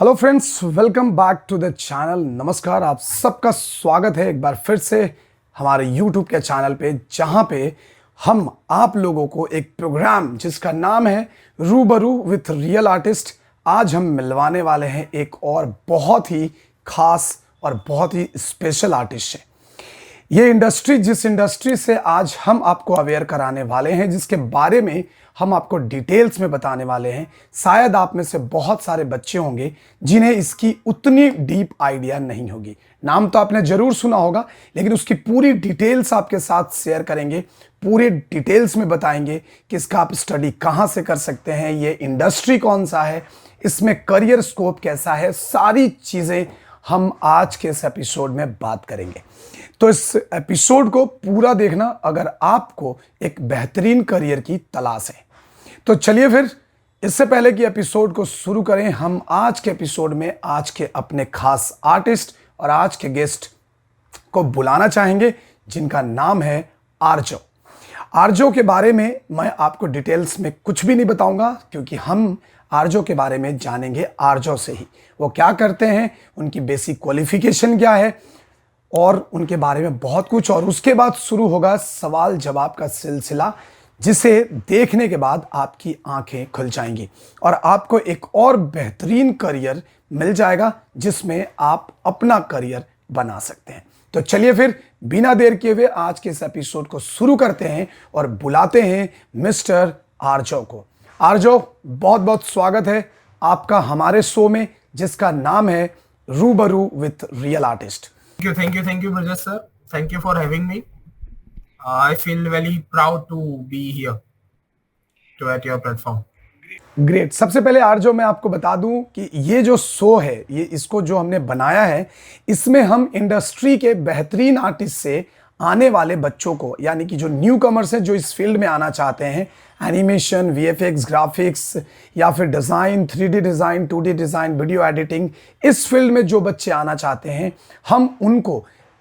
Hello friends, welcome back to the channel. नमस्कार, आप सबका स्वागत है एक बार फिर से हमारे यूट्यूब के चैनल पे, जहां पे हम आप लोगों को एक प्रोग्राम जिसका नाम है रूबरू विथ रियल आर्टिस्ट, आज हम मिलवाने वाले हैं एक और बहुत ही खास और बहुत ही स्पेशल आर्टिस्ट से। ये इंडस्ट्री, जिस इंडस्ट्री से आज हम आपको अवेयर कराने वाले हैं, जिसके बारे में हम आपको डिटेल्स में बताने वाले हैं, शायद आप में से बहुत सारे बच्चे होंगे जिन्हें इसकी उतनी डीप आइडिया नहीं होगी। नाम तो आपने जरूर सुना होगा, लेकिन उसकी पूरी डिटेल्स आपके साथ शेयर करेंगे, पूरे डिटेल्स में बताएंगे कि इसका आप स्टडी कहाँ से कर सकते हैं, ये इंडस्ट्री कौन सा है, इसमें करियर स्कोप कैसा है, सारी चीज़ें हम आज के इस एपिसोड में बात करेंगे। तो इस एपिसोड को पूरा देखना अगर आपको एक बेहतरीन करियर की तलाश है। तो चलिए फिर, इससे पहले कि एपिसोड को शुरू करें, हम आज के एपिसोड में आज के अपने खास आर्टिस्ट और आज के गेस्ट को बुलाना चाहेंगे, जिनका नाम है आर्जो। आर्जो के बारे में मैं आपको डिटेल्स में कुछ भी नहीं बताऊंगा, क्योंकि हम आर्जो के बारे में जानेंगे आर्जो से ही। वो क्या करते हैं, उनकी बेसिक क्वालिफिकेशन क्या है और उनके बारे में बहुत कुछ। और उसके बाद शुरू होगा सवाल जवाब का सिलसिला, जिसे देखने के बाद आपकी आंखें खुल जाएंगी और आपको एक और बेहतरीन करियर मिल जाएगा, जिसमें आप अपना करियर बना सकते हैं। तो चलिए फिर, बिना देर किए हुए आज के इस एपिसोड को शुरू करते हैं और बुलाते हैं मिस्टर आर्जो को। आर्जो, बहुत बहुत स्वागत है आपका हमारे शो में, जिसका नाम है रूबरू with real artist. Thank you, Brajesh sir. Thank you for having me. I feel very proud to be here at your platform. Great. सबसे पहले आर्जो मैं आपको बता दूं कि ये जो शो है, ये इसको जो हमने बनाया है, इसमें हम इंडस्ट्री के बेहतरीन आर्टिस्ट से आने वाले बच्चों को, यानी कि जो न्यू कमर्स हैं, जो इस फील्ड में आना चाहते हैं, एनिमेशन, वीएफएक्स, ग्राफिक्स या फिर design, 3D design, 2D design, video editing, इस फील्ड में जो बच्चे आना चाहते हैं, हम उनको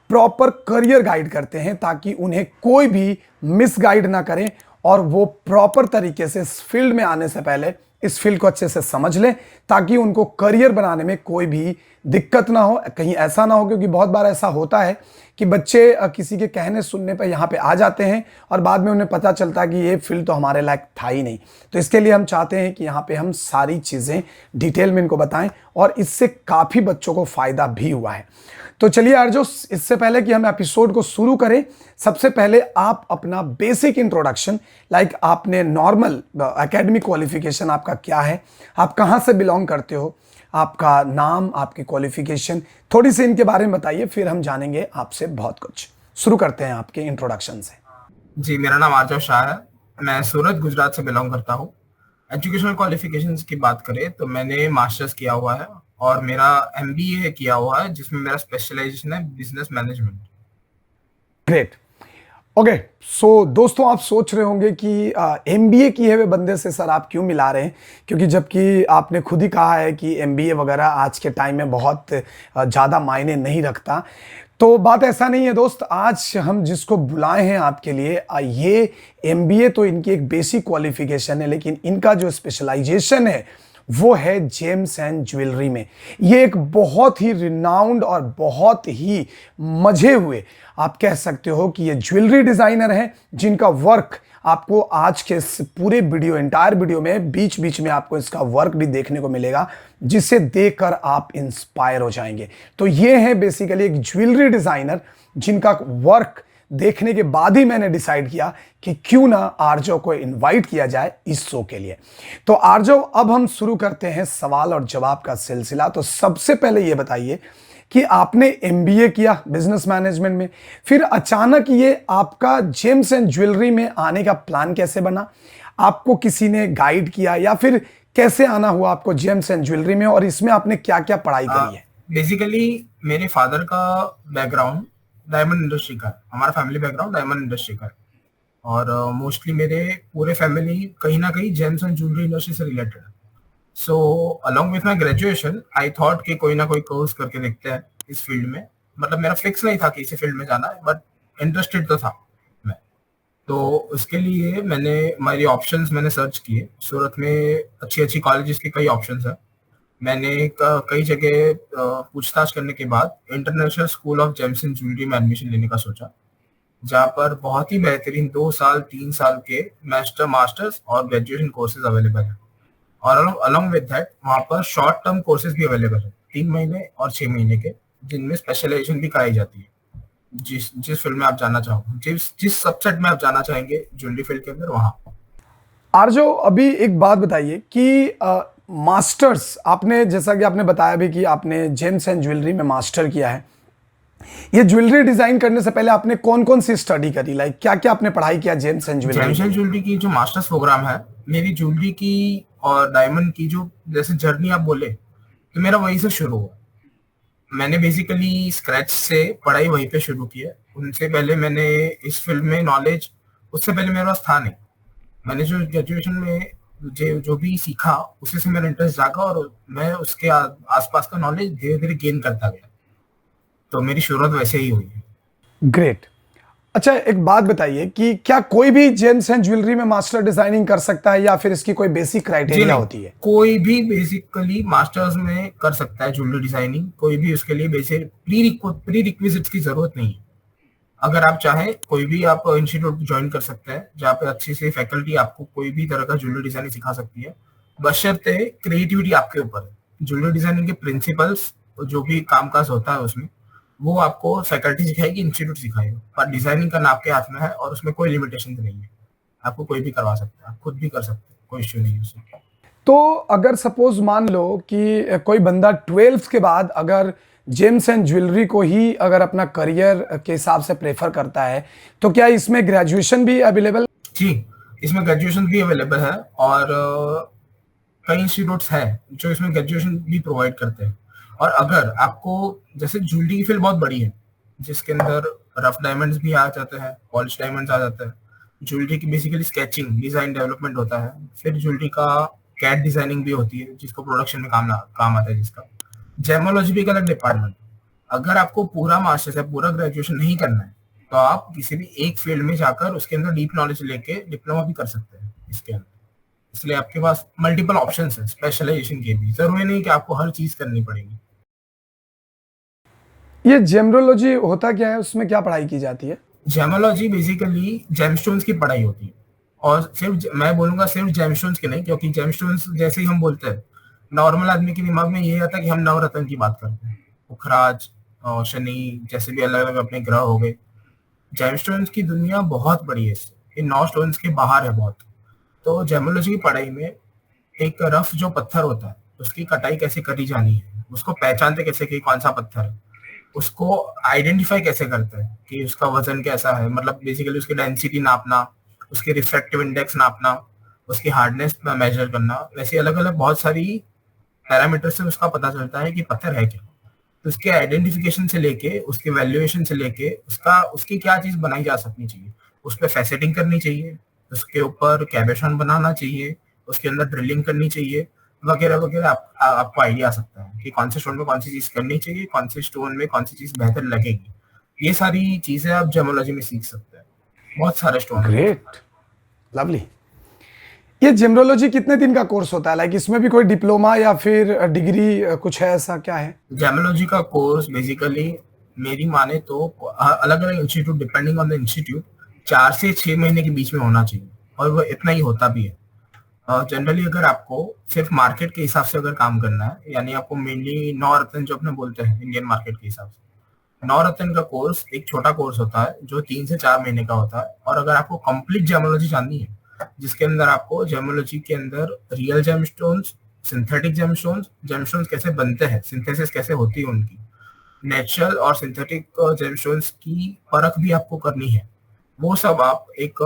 प्रॉपर करियर गाइड करते हैं, ताकि उन्हें कोई भी मिसगाइड ना करें और वो प्रॉपर तरीके से इस फील्ड में आने से पहले इस फील्ड को अच्छे से समझ लें, ताकि उनको करियर बनाने में कोई भी दिक्कत ना हो। कहीं ऐसा ना हो, क्योंकि बहुत बार ऐसा होता है कि बच्चे किसी के कहने सुनने पर यहाँ पे आ जाते हैं और बाद में उन्हें पता चलता है कि ये फील्ड तो हमारे लायक था ही नहीं। तो इसके लिए हम चाहते हैं कि यहाँ पे हम सारी चीज़ें डिटेल में इनको बताएं, और इससे काफ़ी बच्चों को फ़ायदा भी हुआ है। तो चलिए आर्जो, इससे पहले कि हम एपिसोड को शुरू करें, सबसे पहले आप अपना बेसिक इंट्रोडक्शन, लाइक आपने नॉर्मल एकेडमिक क्वालिफिकेशन आपका क्या है, आप कहाँ से बिलोंग करते हो, आपका नाम, आपकी क्वालिफिकेशन, थोड़ी सी इनके बारे में बताइए, फिर हम जानेंगे आपसे बहुत कुछ। शुरू करते हैं आपके इंट्रोडक्शन से। जी, मेरा नाम आर्जव शाह है। मैं सूरत, गुजरात से बिलोंग करता हूँ। एजुकेशनल क्वालिफिकेशंस की बात करें तो मैंने मास्टर्स किया हुआ है और मेरा एमबीए किया हुआ है, जिसमें मेरा स्पेशलाइजेशन है बिजनेस मैनेजमेंट। ग्रेट। ओके, सो दोस्तों, आप सोच रहे होंगे कि एमबीए किए हुए बंदे से सर आप क्यों मिला रहे हैं, क्योंकि जबकि आपने खुद ही कहा है कि एमबीए वगैरह आज के टाइम में बहुत ज़्यादा मायने नहीं रखता। तो बात ऐसा नहीं है दोस्त। आज हम जिसको बुलाए हैं आपके लिए, ये एमबीए तो इनकी एक बेसिक क्वालिफिकेशन है, लेकिन इनका जो स्पेशलाइजेशन है वो है जेम्स एंड ज्वेलरी में। ये एक बहुत ही रिनाउंड और बहुत ही मजे हुए, आप कह सकते हो कि ये ज्वेलरी डिज़ाइनर हैं, जिनका वर्क आपको आज के इस पूरे वीडियो, एंटायर वीडियो में बीच बीच में आपको इसका वर्क भी देखने को मिलेगा, जिसे देखकर आप इंस्पायर हो जाएंगे। तो ये है बेसिकली एक ज्वेलरी डिज़ाइनर, जिनका वर्क देखने के बाद ही मैंने डिसाइड किया कि क्यों ना आर्जो को इनवाइट किया जाए इस शो के लिए। तो आर्जो, अब हम शुरू करते हैं सवाल और जवाब का सिलसिला। तो सबसे पहले ये बताइए कि आपने एमबीए किया बिजनेस मैनेजमेंट में, फिर अचानक ये आपका जेम्स एंड ज्वेलरी में आने का प्लान कैसे बना? आपको किसी ने गाइड किया या फिर कैसे आना हुआ आपको जेम्स एंड ज्वेलरी में, और इसमें आपने क्या क्या पढ़ाई करी है? बेसिकली मेरे फादर का बैकग्राउंड डायमंड इंडस्ट्री का है। हमारा फैमिली बैकग्राउंड डायमंड इंडस्ट्री का है और मोस्टली मेरे पूरे फैमिली कहीं ना कहीं जेम्स एंड ज्वेलरी इंडस्ट्री से रिलेटेड है। So along with my graduation I thought कि कोई ना कोई कोर्स करके देखते हैं इस फील्ड में। मतलब मेरा फिक्स नहीं था कि इसी फील्ड में जाना है, बट इंटरेस्टेड तो था मैं। तो उसके लिए मैंने मेरी ऑप्शंस मैंने सर्च किए। सूरत में अच्छी अच्छी कॉलेजेस के कई ऑप्शंस है, मैंने कई जगह पूछताछ करने के बाद international school of James and jewellery में एडमिशन लेने का सोचा, जहाँ पर बहुत ही बेहतरीन 2 साल 3 साल के मास्टर्स और ग्रेजुएशन कोर्सेज अवेलेबल है। और अलॉन्ग विद दैट वहाँ पर शॉर्ट टर्म कोर्सेज भी अवेलेबल है, 3 महीने और 6 महीने के, जिनमें स्पेशलाइजेशन भी कराई जाती है। जिस जिस फील्ड में आप जाना चाहो, जिस जिस सबसेट में आप जाना चाहेंगे ज्वेलरी फील्ड के अंदर, वहाँ। आर्जो, अभी एक बात बताइए कि मास्टर्स आपने, जैसा कि आपने बताया भी कि आपने जेम्स एंड ज्वेलरी में मास्टर किया है, ये ज्वेलरी डिजाइन करने से पहले आपने कौन कौन सी स्टडी करी, लाइक क्या क्या आपने पढ़ाई किया James and jewellery? James and jewellery की जो मास्टर्स प्रोग्राम है, मेरी ज्वेलरी की और डायमंड की जो जैसे जर्नी आप बोले, तो मेरा वहीं से शुरू हुआ। मैंने बेसिकली स्क्रैच से पढ़ाई वहीं पे शुरू की है। उनसे पहले मैंने इस फील्ड में नॉलेज, उससे पहले मेरे पास था नहीं। मैंने जो ग्रेजुएशन में जो भी सीखा, उसी से मेरा इंटरेस्ट जागा और मैं उसके आसपास का नॉलेज धीरे धीरे गेन करता गया। तो मेरी शुरुआत वैसे ही हुई है। ग्रेट। अच्छा, एक बात बताइए कि क्या कोई भी जेम्स एंड ज्वेलरी में मास्टर डिजाइनिंग कर सकता है या फिर इसकी कोई बेसिक क्राइटेरिया होती है? कोई भी बेसिकली मास्टर्स में कर सकता है ज्वेलरी डिजाइनिंग। कोई भी उसके लिए बेसिक प्री रिक्विजिट्स की जरूरत नहीं है। अगर आप चाहें, कोई भी आप इंस्टीट्यूट ज्वाइन कर सकते हैं, जहाँ पे अच्छी सी फैकल्टी आपको कोई भी तरह का ज्वेलरी डिजाइनिंग सिखा सकती है, बशर्ते क्रिएटिविटी आपके ऊपर है। ज्वेलरी डिजाइनिंग के प्रिंसिपल्स, जो भी कामकाज होता है उसमें, वो आपको फैकल्टी सिखाएगी, इंस्टीट्यूट सिखाएगा, पर डिजाइनिंग करना आपके हाथ में है और उसमें कोई लिमिटेशन नहीं है। आपको कोई भी करवा सकता है, आप खुद भी कर सकते हैं, कोई इश्यू नहीं है उसमें। तो अगर सपोज मान लो कि कोई बंदा 12th के बाद अगर जेम्स एंड ज्वेलरी को ही अगर अपना करियर के हिसाब से प्रेफर करता है, तो क्या इसमें ग्रेजुएशन भी अवेलेबल? जी, इसमें ग्रेजुएशन भी अवेलेबल है और कई इंस्टीट्यूट्स हैं जो इसमें ग्रेजुएशन भी प्रोवाइड करते हैं। और अगर आपको, जैसे ज्वेलरी की फील्ड बहुत बड़ी है, जिसके अंदर रफ डायमंड्स भी आ जाते हैं, पॉलिश डायमंड्स आ जाते हैं। ज्वेलरी की बेसिकली स्केचिंग, डिजाइन, डेवलपमेंट होता है। फिर ज्वेलरी का कैट डिजाइनिंग भी होती है, जिसको प्रोडक्शन में काम आता है, जिसका जेमोलॉजी भी एक अलग डिपार्टमेंट। अगर आपको पूरा मास्टर्स या पूरा ग्रेजुएशन नहीं करना है, तो आप किसी भी एक फील्ड में जाकर उसके अंदर डीप नॉलेज लेके डिप्लोमा भी कर सकते हैं इसके अंदर। इसलिए आपके पास मल्टीपल ऑप्शंस हैं स्पेशलाइजेशन के भी। जरूरी नहीं कि आपको हर चीज करनी पड़ेगी। ये जेमरोलॉजी होता क्या है, उसमें क्या पढ़ाई की जाती है? जेमोलॉजी बेसिकली जेमस्टोन्स की पढ़ाई होती है। और सिर्फ मैं बोलूंगा सिर्फ जेमस्टोन्स की नहीं, क्योंकि जेमस्टोन्स जैसे ही हम बोलते हैं, नॉर्मल आदमी के दिमाग में ये आता है कि हम नवरत्न की बात करते हैं, पुखराज और शनि जैसे भी अलग अलग अपने ग्रह हो गए। जेमस्टोन्स की दुनिया बहुत बड़ी है, इन 9 स्टोन्स के बाहर है बहुत। तो जेमोलॉजी की पढ़ाई में एक रफ जो पत्थर होता है, उसकी कटाई कैसे करी जानी है, उसको पहचानते कैसे कि कौन सा पत्थर है, उसको आइडेंटिफाई कैसे करते हैं कि उसका वजन कैसा है, मतलब बेसिकली उसकी डेंसिटी नापना, उसकी रिफ्रैक्टिव इंडेक्स नापना, उसकी हार्डनेस मेजर करना, वैसे अलग अलग बहुत सारी पैरामीटर से उसका पता चलता है कि पत्थर है क्या। तो उसके आइडेंटिफिकेशन से लेके, उसके वैल्यूएशन से लेके, उसकी क्या चीज बनाई जा सकनी चाहिए, उस पर फैसेटिंग करनी चाहिए, उसके ऊपर कैबेशन बनाना चाहिए, उसके अंदर ड्रिलिंग करनी चाहिए, वगैरह वगैरह। आपको आइडिया आ सकता है कि कौन से स्टोन में कौन सी चीज करनी चाहिए, कौन से स्टोन में कौन सी चीज बेहतर लगेगी। ये सारी चीजें आप जेमोलॉजी में सीख सकते हैं। बहुत सारे स्टोन। Great, lovely. ये जेमरोलॉजी कितने दिन का कोर्स होता है, लाइक इसमें भी कोई डिप्लोमा या फिर डिग्री कुछ है, ऐसा क्या है? जेमोलॉजी का कोर्स बेसिकली मेरी माने तो अलग अलग institute, depending on the institute, 4 से 6 महीने के बीच में होना चाहिए, और वो इतना ही होता भी है। जनरली अगर आपको सिर्फ मार्केट के हिसाब से अगर काम करना है, यानी आपको मेनली नवरत्न जो अपने बोलते हैं इंडियन मार्केट के हिसाब से, नवरत्न का कोर्स एक छोटा कोर्स होता है जो 3 से 4 महीने का होता है। और अगर आपको कंप्लीट जेमोलॉजी जाननी है, जिसके अंदर आपको जेमोलॉजी के अंदर real gemstones, synthetic gemstones, gemstones कैसे बनते हैं, सिंथेसिस कैसे होती है उनकी, नेचुरल और सिंथेटिक जेमस्टोन्स की परख भी आपको करनी है, वो सब आप एक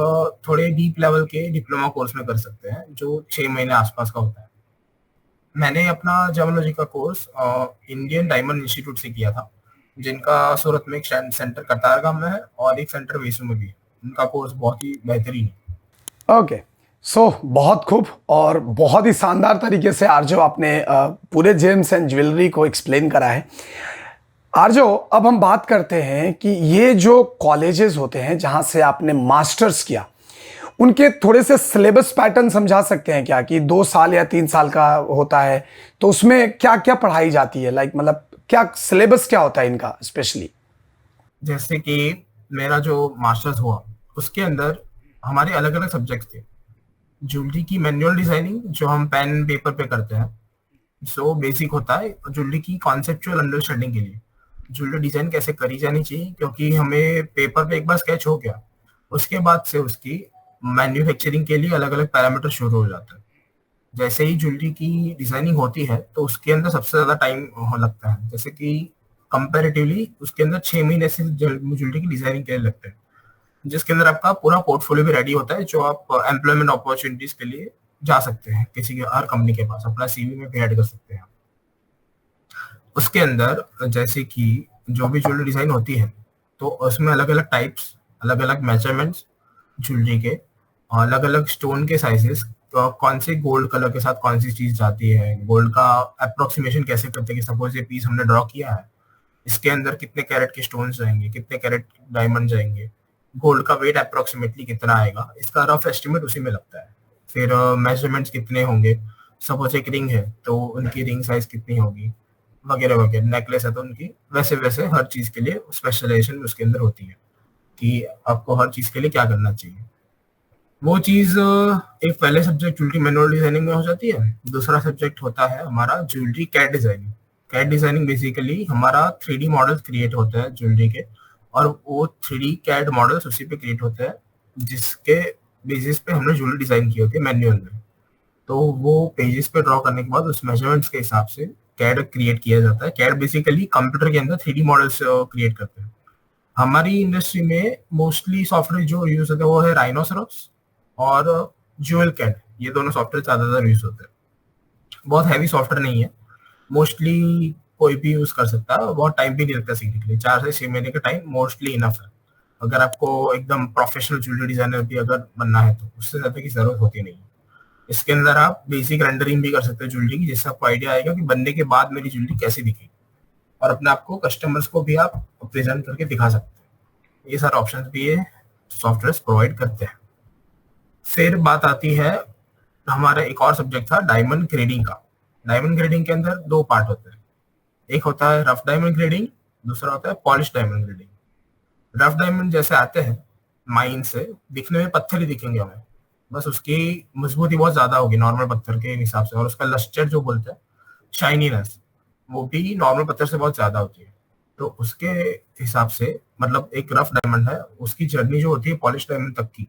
थोड़े डीप लेवल के डिप्लोमा कोर्स में कर सकते हैं, जो 6 महीने आसपास का होता है। मैंने अपना जेमोलॉजी का कोर्स इंडियन डायमंड इंस्टीट्यूट से किया था, जिनका सूरत में एक सेंटर कतारगाम में है और एक सेंटर वेसू में भी है। उनका कोर्स बहुत ही बेहतरीन है। ओके, सो बहुत खूब और बहुत ही शानदार तरीके से आर्जो आपने पूरे जेम्स एंड ज्वेलरी को एक्सप्लेन करा है। आर्जो, अब हम बात करते हैं कि ये जो कॉलेजेस होते हैं जहां से आपने मास्टर्स किया, उनके थोड़े से सिलेबस पैटर्न समझा सकते हैं क्या, कि 2 साल या 3 साल का होता है, तो उसमें क्या क्या पढ़ाई जाती है, लाइक मतलब क्या सिलेबस क्या होता है इनका स्पेशली? जैसे कि मेरा जो मास्टर्स हुआ उसके अंदर हमारे अलग अलग सब्जेक्ट थे। ज्वेलरी की मैनुअल डिजाइनिंग जो हम पेन पेपर पे करते हैं, सो बेसिक होता है। ज्वेलरी की कॉन्सेप्चुअल अंडरस्टैंडिंग के लिए ज्वेलरी डिजाइन कैसे करी जानी चाहिए, क्योंकि हमें पेपर पे एक बार स्केच हो गया, उसके बाद से उसकी मैन्युफैक्चरिंग के लिए अलग अलग पैरामीटर शुरू हो जाता है। जैसे ही ज्वेलरी की डिजाइनिंग होती है तो उसके अंदर सबसे ज्यादा टाइम लगता है। जैसे कि कंपैरेटिवली उसके अंदर 6 महीने से ज्वेलरी की डिजाइनिंग के लिए लगते हैं, जिसके अंदर आपका पूरा पोर्टफोलियो भी रेडी होता है, जो आप एम्प्लॉयमेंट अपॉर्चुनिटीज के लिए जा सकते हैं, किसी के हर कंपनी के पास अपना सीवी में भी ऐड कर सकते हैं। उसके अंदर जैसे कि जो भी ज्वेलरी डिजाइन होती है तो उसमें अलग अलग टाइप्स, अलग अलग मेजरमेंट्स ज्वेलरी के, अलग अलग स्टोन के साइजेस, तो कौन से गोल्ड कलर के साथ कौन सी चीज जाती है, गोल्ड का अप्रोक्सीमेशन कैसे करते हैं कि सपोज ये पीस हमने ड्रॉ किया है, इसके अंदर कितने कैरेट के स्टोन्स जाएंगे, कितने कैरेट डायमंड जाएंगे, गोल्ड का वेट अप्रोक्सीमेटली कितना आएगा, इसका रफ एस्टिमेट उसी में लगता है। फिर मेजरमेंट्स कितने होंगे, सपोज एक रिंग है तो उनकी रिंग साइज कितनी होगी, वगैरह वगैरह। नेकलेस है तो उनकी वैसे वैसे हर चीज के लिए स्पेशलाइजेशन उसके अंदर होती है कि आपको हर चीज के लिए क्या करना चाहिए। वो चीज एक पहले सब्जेक्ट ज्वेलरी मैनुअल डिजाइनिंग में हो जाती है। दूसरा सब्जेक्ट होता है हमारा jewellery CAD designing. CAD designing basically हमारा 3D मॉडल क्रिएट होता है ज्वेलरी के, और वो 3D कैड मॉडल्स उसी पे क्रिएट होते हैं जिसके बेसिस पे हमने ज्वेलरी डिजाइन की होती है मैनुअल में। तो वो पेजेस पे ड्रॉ करने के बाद उस मेजरमेंट्स के हिसाब से कैड क्रिएट किया जाता है। कैड बेसिकली कंप्यूटर के अंदर 3D मॉडल्स क्रिएट करते हैं। हमारी इंडस्ट्री में मोस्टली सॉफ्टवेयर जो यूज होता है वो है राइनोसेरॉस और ज्वेल कैड। ये दोनों सॉफ्टवेयर ज्यादातर यूज होते हैं। बहुत हैवी सॉफ्टवेयर नहीं है, मोस्टली कोई भी यूज कर सकता है, बहुत टाइम भी नहीं लगता सीखने के लिए। 4 से 6 महीने का टाइम मोस्टली इनफ है। अगर आपको एकदम प्रोफेशनल ज्वेलरी डिजाइनर भी अगर बनना है तो उससे ज्यादा की जरूरत होती नहीं है। इसके अंदर आप बेसिक रेंडरिंग भी कर सकते हैं ज्वेलरी की, जिससे आपको आइडिया आएगा कि बनने के बाद मेरी ज्वेलरी कैसी दिखेगी, और अपने आप को कस्टमर्स को भी आप प्रेजेंट करके दिखा सकते हैं। ये सारे ऑप्शंस भी ये सॉफ्टवेयर प्रोवाइड करते हैं। फिर बात आती है, हमारा एक और सब्जेक्ट था डायमंड ग्रेडिंग का। डायमंड ग्रेडिंग के अंदर 2 पार्ट होते हैं। एक होता है रफ डायमंड ग्रेडिंग, दूसरा होता है polish diamond grading. Rough diamond जैसे आते हैं माइन से, दिखने में पत्थर ही दिखेंगे हमें, बस उसकी मजबूती बहुत ज्यादा होगी नॉर्मल पत्थर के हिसाब से, और उसका लस्टर जो बोलते हैं शाइनीनेस, वो भी नॉर्मल पत्थर से बहुत ज्यादा होती है। तो उसके हिसाब से मतलब एक रफ डायमंड है, उसकी जर्नी जो होती है पॉलिश डायमंड तक की,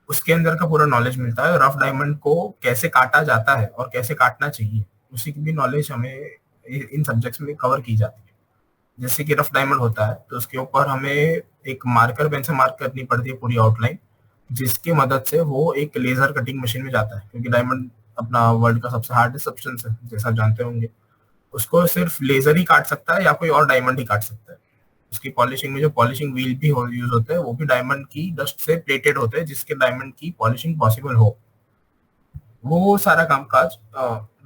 उसके अंदर का पूरा नॉलेज मिलता है। रफ डायमंड को कैसे काटा जाता है और कैसे काटना चाहिए, उसी की भी नॉलेज हमें इन सब्जेक्ट्स में कवर की जाती है। जैसे कि रफ डायमंड होता है तो उसके ऊपर हमें एक मार्कर पेन से मार्क करनी पड़ती है पूरी आउटलाइन, जिसकी मदद से वो एक लेजर कटिंग मशीन में जाता है, क्योंकि डायमंड अपना वर्ल्ड का सबसे हार्डेस्ट सब्सटेंस है जैसा आप जानते होंगे। उसको सिर्फ लेजर ही काट सकता है या कोई और डायमंड ही काट सकता है। उसकी पॉलिशिंग में जो पॉलिशिंग व्हील भी यूज होते हैं वो भी डायमंड की डस्ट से प्लेटेड होते हैं, जिसके डायमंड की पॉलिशिंग पॉसिबल हो। वो सारा कामकाज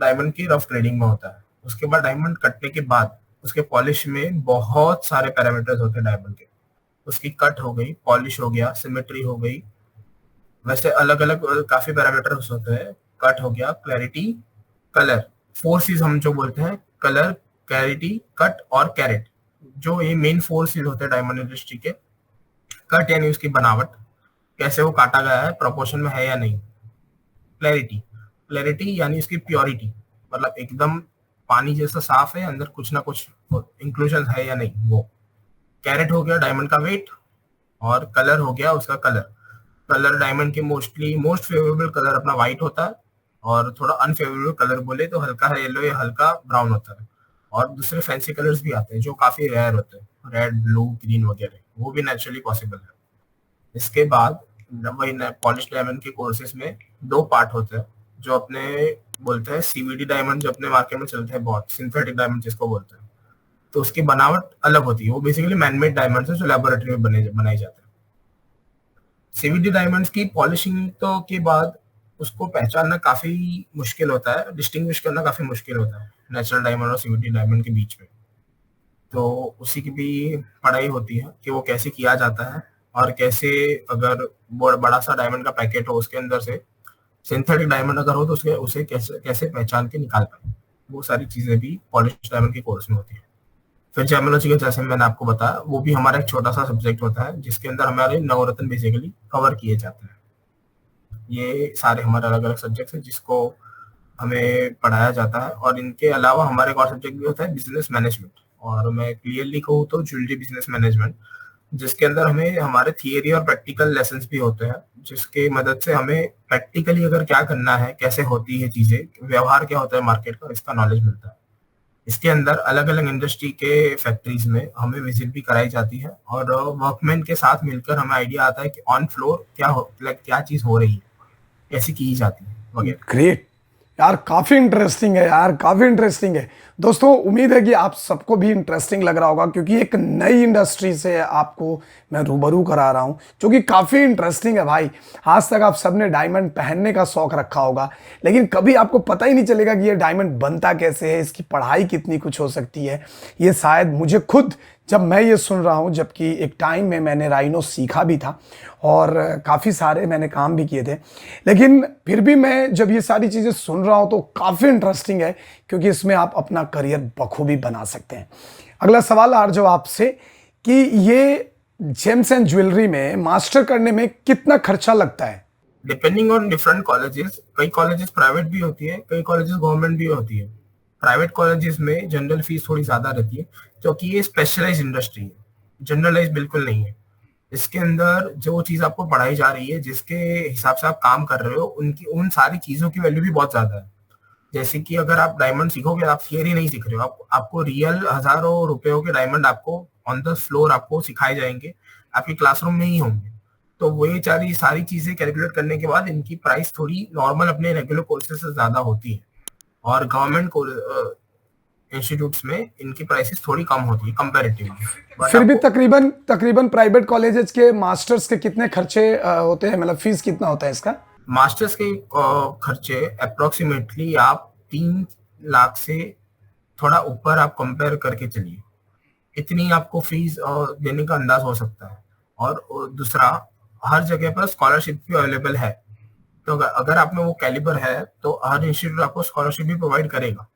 डायमंड की रफ ग्रेडिंग में होता है। उसके बाद डायमंड कटने के बाद उसके पॉलिश में बहुत सारे पैरामीटर्स होते हैं डायमंड के। उसकी कट हो गई, पॉलिश हो गया, सिमेट्री हो गई, वैसे अलग अलग काफी पैरामीटर्स होते हैं। कट हो गया, क्लैरिटी, कलर, 4 C's हम जो बोलते हैं, कलर, क्लैरिटी, कट और कैरेट, जो ये मेन 4 C's होते हैं डायमंड इंडस्ट्री के। कट यानी उसकी बनावट, कैसे वो काटा गया है, प्रोपोर्शन में है या नहीं। क्लैरिटी, क्लैरिटी यानी उसकी प्योरिटी, मतलब एकदम पानी जैसा साफ है, अंदर कुछ ना कुछ इंक्लूजन है या नहीं वो। कैरेट हो गया डायमंड का वेट, और कलर हो गया उसका कलर। कलर डायमंड के मोस्ट फेवरेबल कलर अपना व्हाइट होता है, और थोड़ा अनफेवरेबल कलर बोले तो हल्का येलो या हल्का ब्राउन होता है। और दूसरे फैंसी कलर्स भी आते हैं जो काफी रेयर होते हैं, रेड, ब्लू, ग्रीन वगैरह, वो भी नेचुरली पॉसिबल है। इसके बाद वही पॉलिश डायमंड के कोर्सेज में 2 पार्ट होते हैं, जो अपने बोलते हैं सीवीडी डायमंड, जो अपने मार्केट में चलते हैं बहुत, सिंथेटिक डायमंड जिसको बोलते हैं। तो उसकी बनावट अलग होती है, वो बेसिकली मैनमेड डायमंड है जो लेबोरेटरी में बनाए जाते हैं। सीवीडी डायमंड्स की पॉलिशिंग तो के बाद उसको पहचानना काफी मुश्किल होता है, डिस्टिंग्विश करना काफी मुश्किल होता है नेचुरल डायमंड और सीवीडी डायमंड के बीच में। तो उसी की भी पढ़ाई होती है कि वो कैसे किया जाता है, और कैसे अगर बड़ा सा डायमंड का पैकेट हो उसके अंदर से सिंथेटिक डायमंड अगर हो तो उसके उसे कैसे कैसे पहचान के निकाल पाए, वो सारी चीजें भी पॉलिश डायमंड के कोर्स में होती है। फिर जेमोलॉजी का जैसे मैंने आपको बताया वो भी हमारा एक छोटा सा सब्जेक्ट होता है जिसके अंदर हमारे नवरत्न बेसिकली कवर किए जाते हैं। ये सारे हमारे अलग अलग सब्जेक्ट हैं जिसको हमें पढ़ाया जाता है। और इनके अलावा हमारे एक और सब्जेक्ट भी होता है बिजनेस मैनेजमेंट, और मैं क्लियरली कहूँ तो ज्वेलरी बिजनेस मैनेजमेंट, जिसके अंदर हमें हमारे थियरी और प्रैक्टिकल लेसन्स भी होते हैं, जिसके मदद से हमें प्रैक्टिकली अगर क्या करना है, कैसे होती है चीजें, व्यवहार क्या होता है मार्केट का, इसका नॉलेज मिलता है। इसके अंदर अलग अलग इंडस्ट्री के फैक्ट्रीज में हमें विजिट भी कराई जाती है और वर्कमैन के साथ मिलकर हमें आइडिया आता है कि ऑन फ्लोर क्या चीज हो रही है, कैसे की जाती है वगैरह। ग्रेट यार, काफ़ी इंटरेस्टिंग है यार, काफ़ी इंटरेस्टिंग है। दोस्तों उम्मीद है कि आप सबको भी इंटरेस्टिंग लग रहा होगा, क्योंकि एक नई इंडस्ट्री से आपको मैं रूबरू करा रहा हूँ जो कि काफ़ी इंटरेस्टिंग है भाई। आज तक आप सबने डायमंड पहनने का शौक रखा होगा, लेकिन कभी आपको पता ही नहीं चलेगा कि ये डायमंड बनता कैसे है, इसकी पढ़ाई कितनी कुछ हो सकती है। ये शायद मुझे खुद जब मैं ये सुन रहा हूँ, जबकि एक टाइम में मैंने राइनो सीखा भी था और काफ़ी सारे मैंने काम भी किए थे, लेकिन फिर भी मैं जब ये सारी चीज़ें सुन रहा हूँ तो काफ़ी इंटरेस्टिंग है, क्योंकि इसमें आप अपना करियर बखूबी बना सकते हैं। अगला सवाल आर्जव आपसे कि ये जेम्स एंड ज्वेलरी में मास्टर करने में कितना खर्चा लगता है? डिपेंडिंग ऑन डिफरेंट कॉलेजेस, कई कॉलेजेस प्राइवेट भी होती है, कई कॉलेजेस गवर्नमेंट भी होती है। प्राइवेट कॉलेजेस में जनरल फीस थोड़ी ज्यादा रहती है क्योंकि ये स्पेशलाइज इंडस्ट्री है, जनरलाइज बिल्कुल नहीं है। इसके अंदर जो चीज आपको पढ़ाई जा रही है, जिसके हिसाब से आप काम कर रहे हो, उनकी उन सारी चीजों की वैल्यू भी बहुत ज्यादा है। जैसे कि अगर आप डायमंड सीखोगे, आप थियरी नहीं सीख रहे हो, आपको रियल हजारों रुपयों के डायमंड आपको ऑन द फ्लोर आपको सिखाए जाएंगे, आपके क्लासरूम में ही होंगे। तो वो ये सारी चीजें कैलकुलेट करने के बाद इनकी प्राइस थोड़ी नॉर्मल अपने रेगुलर कोर्सेज से ज्यादा होती है, और गवर्नमेंट इंस्टीट्यूट्स में इनकी प्राइसेस थोड़ी कम होती है कंपैरेटिवली। बट फिर भी आपको तकरीबन तकरीबन प्राइवेट कॉलेजेस के मास्टर्स के कितने खर्चे होते हैं, मतलब फीस कितना होता है इसका? मास्टर्स के खर्चे अप्रोक्सीमेटली आप 3 लाख से थोड़ा ऊपर आप कंपेयर करके चलिए, इतनी आपको फीस देने का अंदाज हो सकता है। और दूसरा, हर जगह पर स्कॉलरशिप भी अवेलेबल है, तो अगर आप में वो कैलिबर है तो हर इंस्टीट्यूट आपको स्कॉलरशिप भी प्रोवाइड करेगा।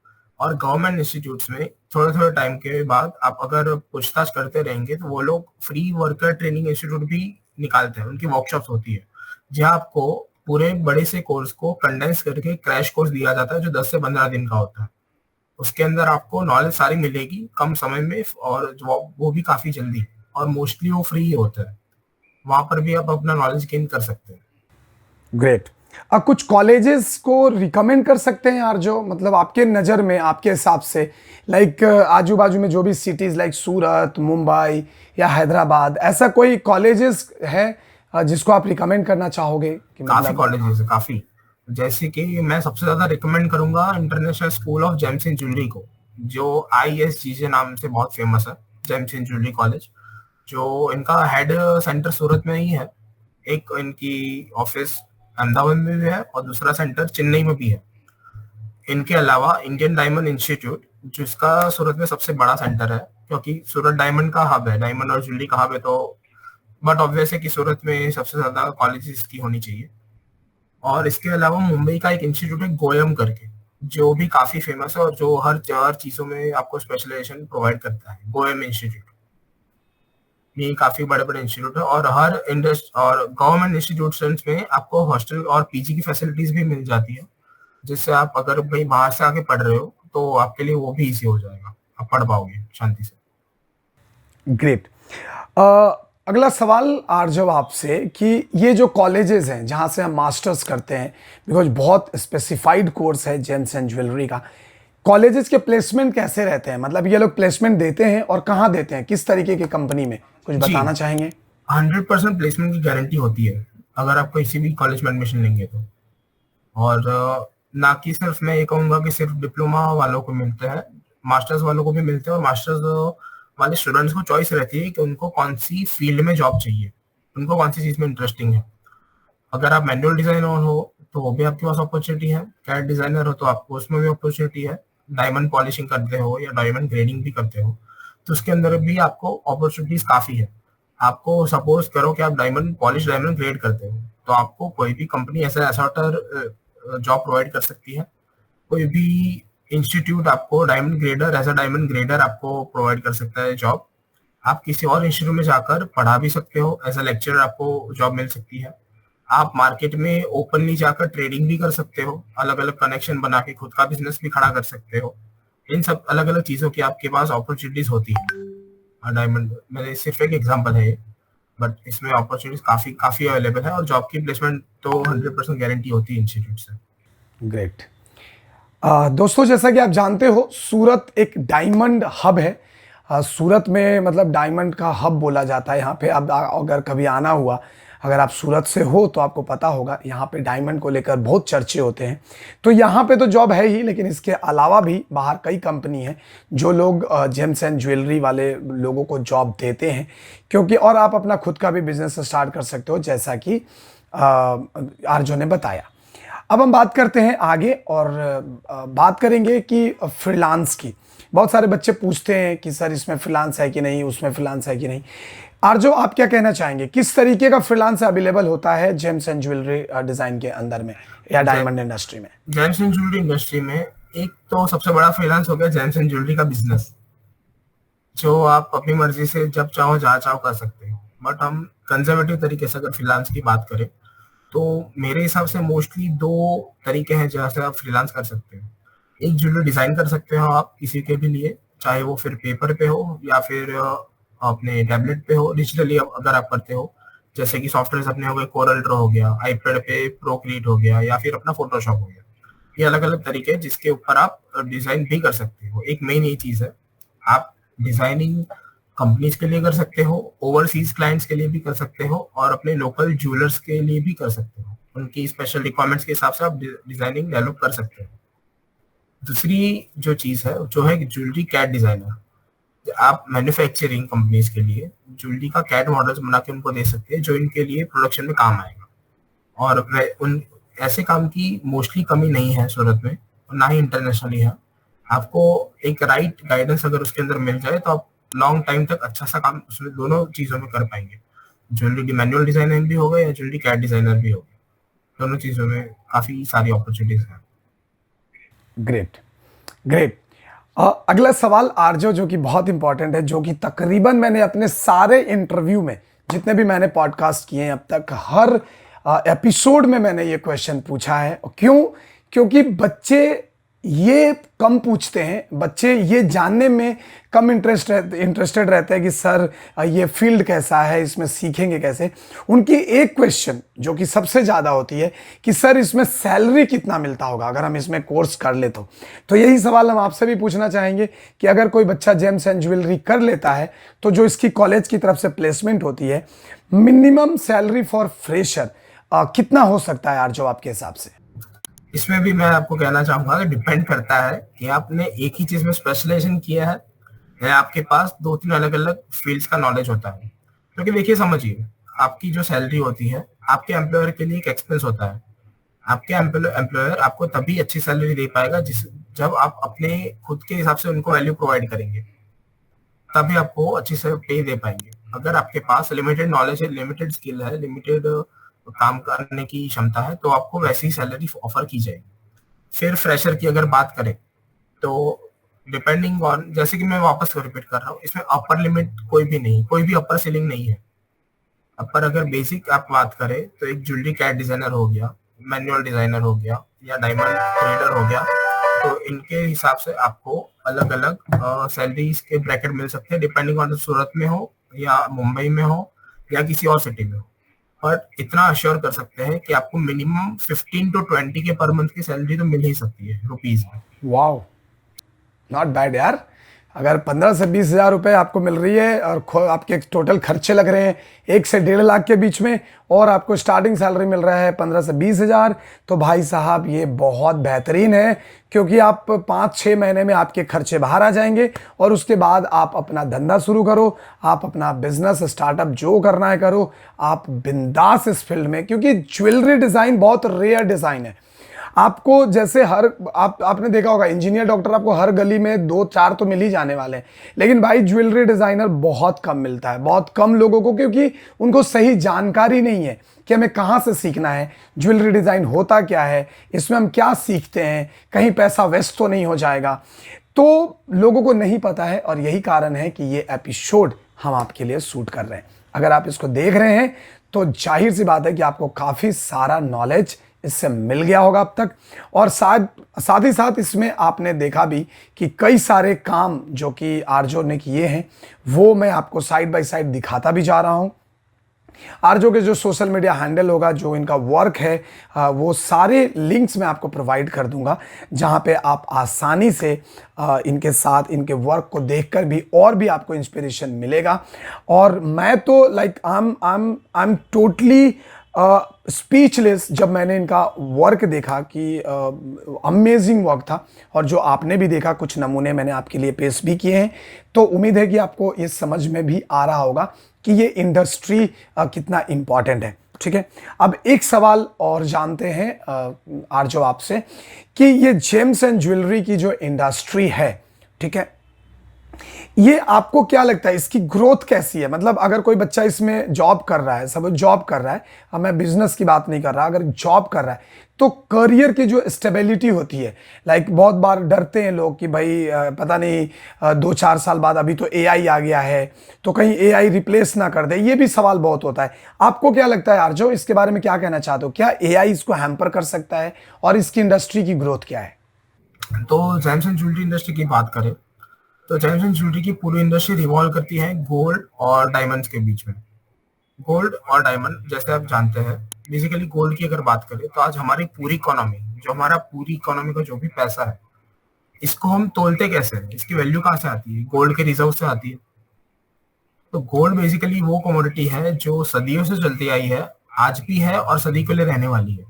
और गवर्नमेंट इंस्टीट्यूट्स में थोड़े थोड़े टाइम के बाद आप अगर पूछताछ करते रहेंगे तो वो लोग फ्री वर्कर ट्रेनिंग इंस्टीट्यूट भी निकालते हैं, उनकी वर्कशॉप्स होती है जहाँ आपको पूरे बड़े से कोर्स को कंडेंस करके क्रैश कोर्स दिया जाता है जो 10 से 15 दिन का होता है। उसके अंदर आपको नॉलेज सारी मिलेगी कम समय में, और वो भी काफी जल्दी, और मोस्टली वो फ्री होता है। वहां पर भी आप अपना नॉलेज गेन कर सकते हैं। ग्रेट। अब कुछ कॉलेजेस को रिकमेंड कर सकते हैं यार, जो मतलब आपके नज़र में, आपके हिसाब से, लाइक आजू बाजू में जो भी सिटीज़ लाइक सूरत, मुंबई या हैदराबाद, ऐसा कोई कॉलेजेस है जिसको आप रिकमेंड करना चाहोगे कि काफी मतलब? कॉलेजेस है, काफी। जैसे कि मैं सबसे ज्यादा रिकमेंड करूंगा international school of James and jewellery को, जो ISGJ नाम से बहुत फेमस है, जेम्स एंड ज्वेलरी कॉलेज। जो इनका हेड सेंटर सूरत में ही है, एक इनकी ऑफिस अहमदाबाद में भी है और दूसरा सेंटर चेन्नई में भी है। इनके अलावा इंडियन डायमंड इंस्टीट्यूट, जिसका सूरत में सबसे बड़ा सेंटर है, क्योंकि सूरत डायमंड का हब है, डायमंड और ज्वेलरी का हब है, तो बट ऑब्वियस है कि सूरत में सबसे ज्यादा कॉलेजेस की होनी चाहिए। और इसके अलावा मुंबई का एक इंस्टीट्यूट है गोयम करके, जो भी काफी फेमस है और जो हर चीजों में आपको स्पेशलाइजेशन प्रोवाइड करता है, गोयम इंस्टीट्यूट। ये काफी बड़े बड़े इंस्टीट्यूट है, और हर इंडस्ट्री और गवर्नमेंट इंस्टीट्यूशंस में आपको हॉस्टल और पीजी की फैसिलिटीज भी मिल जाती है, जिससे आप अगर कहीं बाहर से आके पढ़ रहे हो तो आपके लिए वो भी इजी हो जाएगा, आप पढ़ पाओगे शांति से। ग्रेट। अगला सवाल आर्जव आपसे कि ये जो कॉलेजेस हैं जहाँ से हम मास्टर्स करते हैं, बिकॉज बहुत स्पेसिफाइड कोर्स है जेम्स एंड ज्वेलरी का, कॉलेजेस के प्लेसमेंट कैसे रहते हैं? मतलब ये लोग प्लेसमेंट देते हैं और कहाँ देते हैं, किस तरीके की कंपनी में, कुछ जी, बताना चाहेंगे? 100% प्लेसमेंट की गारंटी होती है अगर आप किसी भी कॉलेज में एडमिशन लेंगे तो। और ना कि सिर्फ मैं ये कहूंगा कि सिर्फ डिप्लोमा वालों को मिलते हैं, मास्टर्स वालों को भी मिलते हैं। और मास्टर्स वाले स्टूडेंट्स को चॉइस रहती है कि उनको कौन सी फील्ड में जॉब चाहिए, उनको कौन सी चीज में इंटरेस्टिंग है। अगर आप मैनुअल डिजाइनर हो तो वो भी आपके पास अपॉर्चुनिटी है, कैड डिजाइनर हो तो आपको उसमें भी अपॉर्चुनिटी है, डायमंड पॉलिशिंग करते हो या डायमंड ग्रेडिंग भी करते हो तो उसके अंदर भी आपको अपॉर्चुनिटीज काफी है। आपको सपोज करो कि आप डायमंड पॉलिश डायमंड क्रिएट करते हो, तो आपको कोई भी कंपनी ऐसा असॉर्टर जॉब प्रोवाइड कर सकती है। कोई भी इंस्टीट्यूट आपको diamond grader as a diamond grader आपको प्रोवाइड कर सकता है जॉब। आप किसी और इंस्टीट्यूट में जाकर पढ़ा भी सकते हो, एज अ लेक्चरर आपको जॉब मिल सकती है। आप मार्केट में ओपनली जाकर ट्रेडिंग भी कर सकते हो, अलग अलग कनेक्शन बना के खुद का बिजनेस भी खड़ा कर सकते हो। इन सब अलग अलग चीजों की आपके पास अपॉर्चुनिटीज होती है डायमंड। मेरे सिर्फ एक एग्जांपल है, बट इसमें अपॉर्चुनिटीज काफी काफी अवेलेबल है, और जॉब की प्लेसमेंट तो 100% गारंटी होती है इंस्टीट्यूट से। ग्रेट। दोस्तों, जैसा कि आप जानते हो, सूरत एक डायमंड हब है। सूरत में मतलब डायमंड का हब बोला जाता है यहाँ पे। अब अगर कभी आना हुआ, अगर आप सूरत से हो तो आपको पता होगा यहाँ पे डायमंड को लेकर बहुत चर्चे होते हैं। तो यहाँ पे तो जॉब है ही, लेकिन इसके अलावा भी बाहर कई कंपनी हैं जो लोग जेम्स एंड ज्वेलरी वाले लोगों को जॉब देते हैं, क्योंकि और आप अपना खुद का भी बिजनेस स्टार्ट कर सकते हो, जैसा कि आरजो ने बताया। अब हम बात करते हैं आगे, और बात करेंगे कि फ्रीलांस की। बहुत सारे बच्चे पूछते हैं कि सर इसमें फ्रीलांस है कि नहीं, उसमें फ्रीलांस है कि नहीं। आरजो, आप क्या कहना चाहेंगे, किस तरीके का फ्रीलांस अवेलेबल होता है जेम्स एंड ज्वेलरी डिजाइन के अंदर में या डायमंड इंडस्ट्री में? जेम्स एंड ज्वेलरी इंडस्ट्री में एक तो सबसे बड़ा फ्रीलांस हो गया जेम्स एंड ज्वेलरी का बिजनेस, जो आप अपनी मर्जी से जब चाहो जहाँ चाहो कर सकते हो। बट हम कंजर्वेटिव तरीके से अगर फ्रीलांस की बात करें, तो मेरे हिसाब से मोस्टली दो तरीके हैं जहाँ से आप फ्रीलांस कर सकते हो। एक ज्वेलरी डिजाइन कर सकते हो आप किसी के भी लिए, चाहे वो फिर पेपर पे हो या फिर अपने टैबलेट पे हो, डिजिटली अगर आप करते हो, जैसे कि सॉफ्टवेयर अपने हो गए, कोरल ड्रॉ हो गया, आईपैड पे प्रोक्रिएट हो गया, या फिर अपना फोटोशॉप हो गया। ये अलग अलग तरीके हैं जिसके ऊपर आप डिजाइन भी कर सकते हो। एक मेन ये चीज है, आप डिजाइनिंग कंपनीज के लिए कर सकते हो, ओवरसीज क्लाइंट्स के लिए भी कर सकते हो, और अपने लोकल ज्वेलर्स के लिए भी कर सकते हो। उनकी स्पेशल रिक्वायरमेंट्स के हिसाब से आप डिजाइनिंग डेवलप कर सकते हो। दूसरी जो चीज है जो है ज्वेलरी कैट डिजाइनर। आप मैन्युफैक्चरिंग कंपनीज के लिए ज्वेलरी का कैट मॉडल्स बना के उनको दे सकते हैं, जो इनके लिए प्रोडक्शन में काम आएगा। और उन ऐसे काम की मोस्टली कमी नहीं है सूरत में, और ना ही इंटरनेशनली है। आपको एक राइट गाइडेंस अगर उसके अंदर मिल जाए तो आप लॉन्ग टाइम तक अच्छा सा काम उसमें दोनों चीजों में कर पाएंगे। ज्वेलरी मैनुअल डिजाइनर भी होगा या ज्वेलरी कैट डिजाइनर भी होगा, दोनों चीजों में काफी सारी अपॉर्चुनिटीज हैं। Great, great. अगला सवाल आरजो, जो कि बहुत इंपॉर्टेंट है, जो कि तकरीबन मैंने अपने सारे इंटरव्यू में, जितने भी मैंने पॉडकास्ट किए हैं अब तक, हर एपिसोड में मैंने ये क्वेश्चन पूछा है। क्यों? क्योंकि बच्चे ये कम पूछते हैं, बच्चे ये जानने में कम इंटरेस्टेड रहते हैं कि सर ये फील्ड कैसा है, इसमें सीखेंगे कैसे। उनकी एक क्वेश्चन जो कि सबसे ज़्यादा होती है कि सर इसमें सैलरी कितना मिलता होगा अगर हम इसमें कोर्स कर ले तो यही सवाल हम आपसे भी पूछना चाहेंगे कि अगर कोई बच्चा जेम्स एंड ज्वेलरी कर लेता है तो जो इसकी कॉलेज की तरफ से प्लेसमेंट होती है, मिनिमम सैलरी फॉर फ्रेशर कितना हो सकता है आरजो आपके हिसाब से? इसमें भी मैं आपको कहना चाहूंगा कि डिपेंड करता है कि आपने एक ही चीज में स्पेशलाइजेशन किया है या आपके पास दो तीन अलग अलग फील्ड्स का नॉलेज होता है। क्योंकि देखिए, समझिए, आपकी जो सैलरी होती है आपके एम्प्लॉयर के लिए एक एक्सपेंस होता है। आपके एम्प्लॉयर आपको तभी अच्छी सैलरी दे पाएगा जब आप अपने खुद के हिसाब से उनको वैल्यू प्रोवाइड करेंगे, तभी आपको अच्छी से पे दे पाएंगे। अगर आपके पास लिमिटेड नॉलेज है, लिमिटेड स्किल है, लिमिटेड काम करने की क्षमता है, तो आपको वैसी ही सैलरी ऑफर की जाएगी। फिर फ्रेशर की अगर बात करें तो डिपेंडिंग ऑन, जैसे कि मैं वापस रिपीट कर रहा हूँ, इसमें अपर लिमिट कोई भी नहीं, कोई भी अपर सीलिंग नहीं है। अपर अगर बेसिक आप बात करें तो एक ज्वेलरी कैट डिजाइनर हो गया, मैनुअल डिजाइनर हो गया, या डायमंड ट्रेडर हो गया, तो इनके हिसाब से आपको अलग अलग सैलरीज के ब्रैकेट मिल सकते हैं, डिपेंडिंग ऑन सूरत में हो या मुंबई में हो या किसी और सिटी में हो। बट इतना अश्योर कर सकते हैं कि आपको मिनिमम 15 to 20 के पर मंथ की सैलरी तो मिल ही सकती है रुपीज में। वाओ, नॉट बैड यार। अगर 15 से 20 हज़ार रुपये आपको मिल रही है और आपके टोटल खर्चे लग रहे हैं 1 से 1.5 लाख के बीच में, और आपको स्टार्टिंग सैलरी मिल रहा है 15 से 20 हज़ार, तो भाई साहब ये बहुत बेहतरीन है। क्योंकि आप 5-6 महीने में आपके खर्चे बाहर आ जाएंगे और उसके बाद आप अपना धंधा शुरू करो, आप अपना बिजनेस स्टार्टअप जो करना है करो, आप बिंदास इस फील्ड में। क्योंकि ज्वेलरी डिज़ाइन बहुत रेयर डिज़ाइन है। आपको जैसे आपने देखा होगा इंजीनियर डॉक्टर आपको हर गली में 2-4 तो मिल ही जाने वाले हैं, लेकिन भाई ज्वेलरी डिजाइनर बहुत कम मिलता है, बहुत कम लोगों को, क्योंकि उनको सही जानकारी नहीं है कि हमें कहाँ से सीखना है, ज्वेलरी डिजाइन होता क्या है, इसमें हम क्या सीखते हैं, कहीं पैसा वेस्ट तो नहीं हो जाएगा। तो लोगों को नहीं पता है और यही कारण है कि ये एपिसोड हम आपके लिए शूट कर रहे हैं। अगर आप इसको देख रहे हैं तो जाहिर सी बात है कि आपको काफ़ी सारा नॉलेज इससे मिल गया होगा अब तक, और साथ ही साथ इसमें आपने देखा भी कि कई सारे काम जो कि आरजो ने किए हैं वो मैं आपको साइड बाय साइड दिखाता भी जा रहा हूं। आरजो के जो सोशल मीडिया हैंडल होगा, जो इनका वर्क है, वो सारे लिंक्स मैं आपको प्रोवाइड कर दूंगा, जहां पे आप आसानी से इनके साथ इनके वर्क को देखकर भी और भी आपको इंस्पिरेशन मिलेगा। और मैं तो like I am totally speechless जब मैंने इनका वर्क देखा कि अमेजिंग वर्क था। और जो आपने भी देखा, कुछ नमूने मैंने आपके लिए पेश भी किए हैं, तो उम्मीद है कि आपको ये समझ में भी आ रहा होगा कि ये इंडस्ट्री कितना इंपॉर्टेंट है। ठीक है, अब एक सवाल और जानते हैं आरजो आपसे कि ये जेम्स एंड ज्वेलरी की जो इंडस्ट्री है, ठीक है, ये आपको क्या लगता है इसकी ग्रोथ कैसी है? मतलब अगर कोई बच्चा इसमें जॉब कर रहा है, सब जॉब कर रहा है, अब मैं बिजनेस की बात नहीं कर रहा, अगर जॉब कर रहा है तो करियर की जो स्टेबिलिटी होती है, लाइक बहुत बार डरते हैं लोग कि भाई पता नहीं 2-4 साल बाद, अभी तो एआई आ गया है तो कहीं एआई रिप्लेस ना कर दे, ये भी सवाल बहुत होता है। आपको क्या लगता है आरजो, इसके बारे में क्या कहना चाहते हो? क्या एआई इसको हैम्पर कर सकता है और इसकी इंडस्ट्री की ग्रोथ क्या है? तो जेम्स एंड ज्वेलरी इंडस्ट्री की बात करें तो जेम्स एंड ज्वेलरी की पूरी इंडस्ट्री रिवॉल्व करती है गोल्ड और डायमंड्स के बीच में। गोल्ड और डायमंड, जैसे आप जानते हैं, बेसिकली गोल्ड की अगर बात करें तो आज हमारी पूरी इकोनॉमी, जो हमारा पूरी इकोनॉमी का जो भी पैसा है, इसको हम तोलते कैसे हैं, इसकी वैल्यू कहाँ से आती है? गोल्ड के रिजर्व से आती है। तो गोल्ड बेसिकली वो कमोडिटी है जो सदियों से चलती आई है, आज भी है और सदी के लिए रहने वाली है।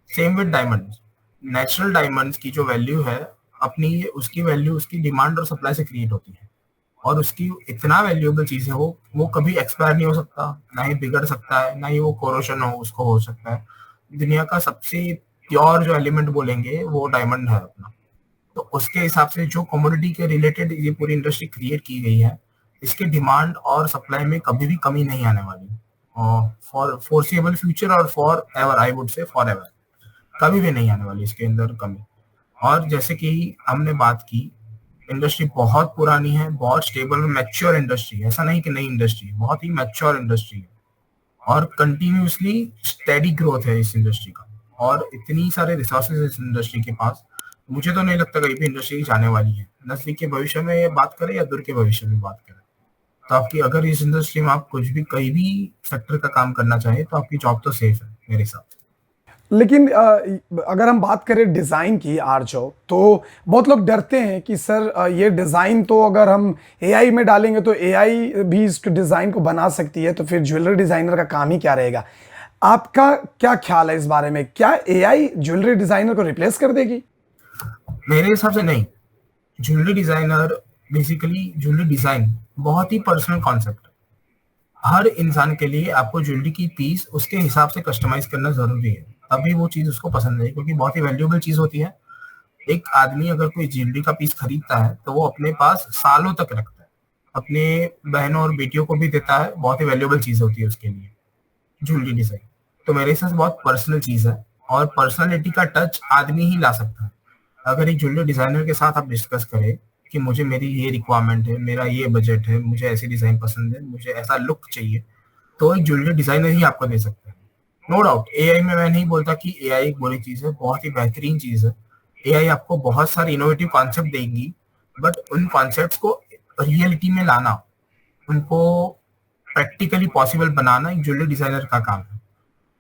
Same with diamonds. Natural diamonds की जो वैल्यू है, अपनी उसकी वैल्यू उसकी डिमांड और सप्लाई से क्रिएट होती है, और उसकी इतना वैल्यूएबल चीज है, वो कभी एक्सपायर नहीं हो सकता, ना ही बिगड़ सकता है, ना ही वो कोरोशन उसको हो सकता है। दुनिया का सबसे प्योर जो एलिमेंट बोलेंगे वो डायमंड है अपना। तो उसके हिसाब से जो कमोडिटी के रिलेटेड ये पूरी इंडस्ट्री क्रिएट की गई है, इसके डिमांड और सप्लाई में कभी भी कमी नहीं आने वाली, और फॉर फोर्सिएबल फ्यूचर और for ever, I would say for ever, कभी भी नहीं आने वाली इसके अंदर कमी। और जैसे कि हमने बात की, इंडस्ट्री बहुत पुरानी है, बहुत स्टेबल मैच्योर इंडस्ट्री है, ऐसा नहीं कि नई इंडस्ट्री है, बहुत ही मैच्योर इंडस्ट्री है, और कंटिन्यूसली स्टेडी ग्रोथ है इस इंडस्ट्री का, और इतनी सारे रिसोर्सेज इस इंडस्ट्री के पास, मुझे तो नहीं लगता कहीं भी इंडस्ट्री जाने वाली है, नजदीक के भविष्य में ये बात करें या दूर के भविष्य में बात करें। तो आपकी अगर इस इंडस्ट्री में आप कुछ भी कहीं भी सेक्टर का काम करना चाहें तो आपकी जॉब तो सेफ है मेरे हिसाब से। लेकिन अगर हम बात करें डिज़ाइन की आरजो, तो बहुत लोग डरते हैं कि सर ये डिज़ाइन तो अगर हम एआई में डालेंगे तो एआई भी इस डिज़ाइन को बना सकती है, तो फिर ज्वेलरी डिज़ाइनर का काम ही क्या रहेगा? आपका क्या ख्याल है इस बारे में? क्या एआई ज्वेलरी डिज़ाइनर को रिप्लेस कर देगी? मेरे हिसाब से नहीं। Jewellery designer, basically jewellery design बहुत ही पर्सनल कॉन्सेप्ट है। हर इंसान के लिए आपको ज्वेलरी की पीस उसके हिसाब से कस्टमाइज करना जरूरी है, तभी वो चीज उसको पसंद है, क्योंकि बहुत ही वैल्यूएबल चीज होती है। एक आदमी अगर कोई ज्वेलरी का पीस खरीदता है तो वो अपने पास सालों तक रखता है, अपने बहनों और बेटियों को भी देता है, बहुत ही वैल्यूएबल चीज होती है उसके लिए ज्वेलरी डिजाइन। तो मेरे हिसाब से बहुत पर्सनल चीज है, और पर्सनालिटी का टच आदमी ही ला सकता है। अगर एक ज्वेलरी डिजाइनर के साथ आप डिस्कस करें कि मुझे मेरी ये रिक्वायरमेंट है, मेरा ये बजट है, मुझे ऐसी डिजाइन पसंद है, मुझे ऐसा लुक चाहिए, तो एक ज्वेलरी डिजाइनर ही आपको दे सकता है। नो डाउट, एआई में मैं नहीं बोलता कि एआई एक बुरी चीज है, बहुत ही बेहतरीन चीज है। एआई आपको बहुत सारे इनोवेटिव कॉन्सेप्ट देगी, बट उन कॉन्सेप्ट्स को रियलिटी में लाना, उनको प्रैक्टिकली पॉसिबल बनाना एक ज्वेलरी डिजाइनर का काम है,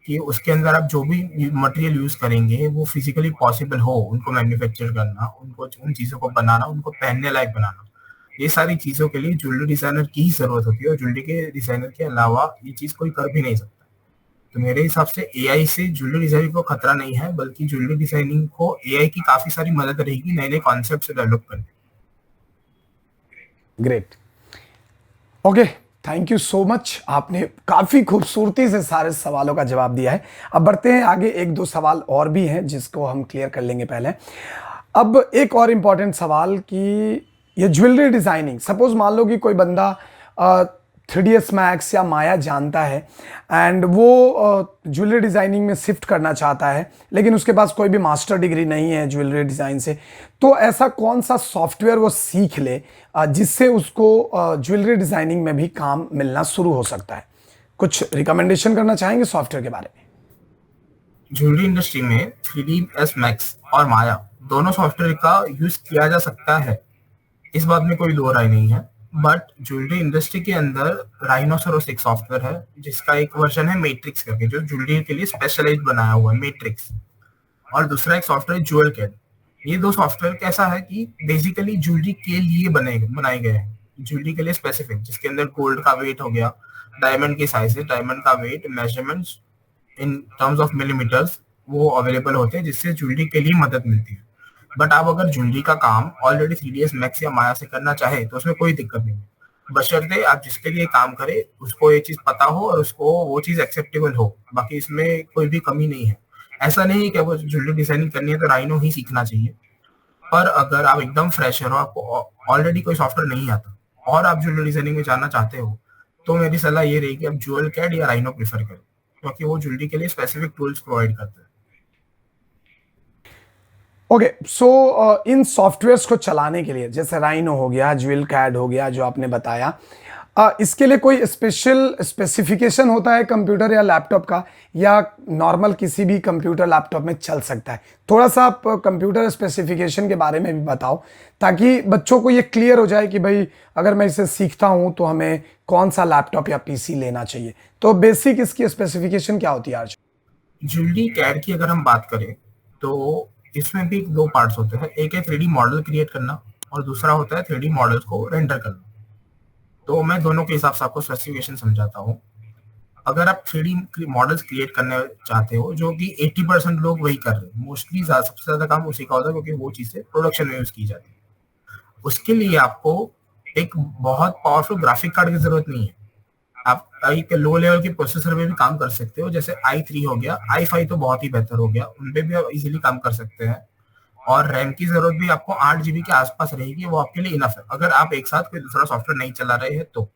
कि उसके अंदर आप जो भी मटेरियल यूज करेंगे वो फिजिकली पॉसिबल हो, उनको मैन्युफैक्चर करना, उनको उन चीजों को बनाना, उनको पहनने लायक बनाना, ये सारी चीजों के लिए ज्वेलरी डिजाइनर की ही जरूरत होती है, और ज्वेलरी के डिजाइनर के अलावा ये चीज कोई कर भी नहीं सकता। तो मेरे हिसाब से एआई से ज्वेलरी डिजाइनिंग को खतरा नहीं है, बल्कि ज्वेलरी डिजाइनिंग को एआई की काफी सारी मदद रहेगी नए नए कॉन्सेप्ट डेवलप करने। Great, okay. Thank you so much, आपने काफ़ी खूबसूरती से सारे सवालों का जवाब दिया है। अब बढ़ते हैं आगे, एक दो सवाल और भी हैं जिसको हम क्लियर कर लेंगे पहले। अब एक और इम्पॉर्टेंट सवाल कि ये ज्वेलरी डिज़ाइनिंग, सपोज मान लो कि कोई बंदा 3ds मैक्स या माया जानता है एंड वो ज्वेलरी डिज़ाइनिंग में शिफ्ट करना चाहता है, लेकिन उसके पास कोई भी मास्टर डिग्री नहीं है ज्वेलरी डिज़ाइन से, तो ऐसा कौन सा सॉफ्टवेयर वो सीख ले जिससे उसको ज्वेलरी डिज़ाइनिंग में भी काम मिलना शुरू हो सकता है? कुछ रिकमेंडेशन करना चाहेंगे सॉफ्टवेयर के बारे में? ज्वेलरी इंडस्ट्री में 3ds मैक्स और माया दोनों सॉफ्टवेयर का यूज किया जा सकता है, इस बात में कोई दो राय नहीं है। बट ज्वेलरी इंडस्ट्री के अंदर राइनोसोरस एक सॉफ्टवेयर है जिसका एक वर्जन है मैट्रिक्स करके, जो ज्वेलरी के लिए स्पेशलाइज बनाया हुआ है मैट्रिक्स, और दूसरा एक सॉफ्टवेयर ज्वेल कैड। ये दो सॉफ्टवेयर कैसा है कि बेसिकली ज्वेलरी के लिए बनाए गए हैं, ज्वेलरी के लिए स्पेसिफिक, जिसके अंदर गोल्ड का वेट हो गया, डायमंड की साइजेस, डायमंड का weight, measurements in terms of millimetres वो अवेलेबल होते हैं, जिससे ज्वेलरी के लिए मदद मिलती है। बट आप अगर ज्वेलरी का काम ऑलरेडी 3ds मैक्स या माया से करना चाहे तो उसमें कोई दिक्कत नहीं है, बशर्ते आप जिसके लिए काम करें उसको ये चीज पता हो और उसको वो चीज एक्सेप्टेबल हो, बाकी इसमें कोई भी कमी नहीं है। ऐसा नहीं है कि वो ज्वेलरी डिजाइनिंग करनी है तो राइनो ही सीखना चाहिए, पर अगर आप एकदम फ्रेशर हो, आपको ऑलरेडी कोई सॉफ्टवेयर नहीं आता और आप ज्वेलरी डिजाइनिंग में जानना चाहते हो, तो मेरी सलाह ये रहेगी आप ज्वेल कैड या राइनो प्रेफर करें, क्योंकि वो ज्वेलरी के लिए स्पेसिफिक टूल्स प्रोवाइड करते हैं। ओके, सो इन सॉफ्टवेयर्स को चलाने के लिए, जैसे राइनो हो गया, ज्वेल कैड हो गया जो आपने बताया, इसके लिए कोई स्पेशल स्पेसिफिकेशन होता है कंप्यूटर या लैपटॉप का, या नॉर्मल किसी भी कंप्यूटर लैपटॉप में चल सकता है? थोड़ा सा आप कंप्यूटर स्पेसिफिकेशन के बारे में भी बताओ, ताकि बच्चों को ये क्लियर हो जाए कि भाई अगर मैं इसे सीखता हूं तो हमें कौन सा लैपटॉप या पीसी लेना चाहिए। तो बेसिक इसकी स्पेसिफिकेशन क्या होती है आज? ज्वेलरी कैड की अगर हम बात करें तो इसमें भी दो पार्ट्स होते हैं, एक है 3D मॉडल क्रिएट करना और दूसरा होता है 3D मॉडल्स को रेंडर करना। तो मैं दोनों के हिसाब से आपको स्पेसिफिकेशन समझाता हूँ। अगर आप 3D मॉडल्स क्रिएट करने चाहते हो, जो कि 80% लोग वही कर रहे हैं, मोस्टली सबसे ज्यादा काम उसी का होता है, क्योंकि वो चीजें प्रोडक्शन में यूज की जाती है। उसके लिए आपको एक बहुत पावरफुल ग्राफिक कार्ड की जरूरत नहीं है, आप एक लो लेवल के प्रोसेसर में भी काम कर सकते हो, जैसे i3 हो गया, i5 तो बहुत ही बेहतर हो गया, उनपे भी आप इजीली काम कर सकते हैं। और रैम की जरूरत भी आपको 8 GB के आसपास रहेगी, वो आपके लिए इनफ है अगर आप एक साथ कोई दूसरा सॉफ्टवेयर नहीं चला रहे हैं तो।